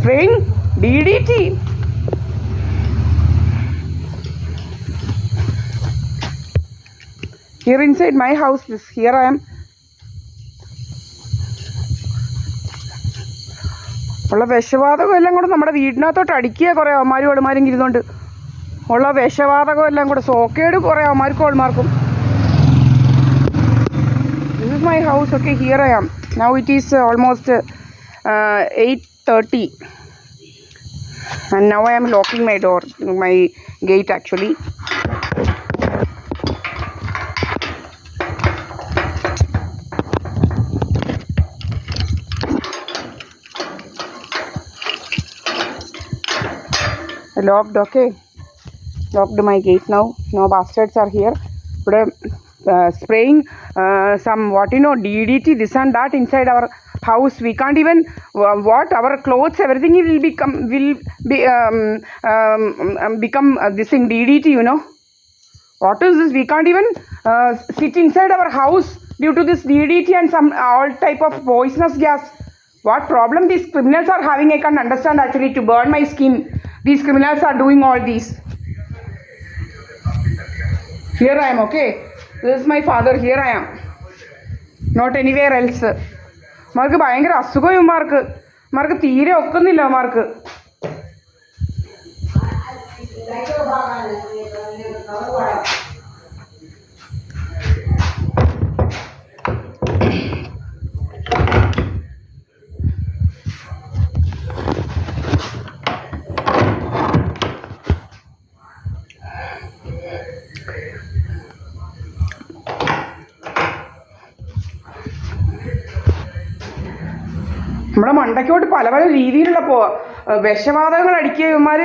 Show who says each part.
Speaker 1: spraying DDT. Here inside my house, here I am. ഉള്ള വിഷവാതകം എല്ലാം കൂടെ നമ്മുടെ വീടിനകത്തോട്ട് അടിക്കുക. കുറേ അവന്മാരും അവന്മാരും ഇരുന്നുകൊണ്ട് ഉള്ള വിഷവാതകം എല്ലാം കൂടെ സോക്കേട് കുറേ അവന്മാർക്കും അവന്മാർക്കും. This is my house. Okay, here I am. Now it is almost 8:30 and now I am locking my door, my gate actually. Locked. Okay, locked my gate now. No bastards are here. But spraying some DDT, this and that inside our house. We can't even our clothes, everything will become this thing DDT. What is this? We can't even sit inside our house due to this DDT and some all type of poisonous gas. What problem these criminals are having, I can't understand actually. To burn my skin, these criminals are doing all these. Here I am. Okay, this is my father. Here I am, not anywhere else. Mark ഭയങ്കര അസുഖവും mark തീരെ ഒക്കുന്നില്ല mark. നമ്മുടെ മണ്ടയ്ക്കോട്ട് പല പല രീതിയിലുള്ള വിഷവാതകങ്ങൾ അടിക്കുക ഇവന്മാർ.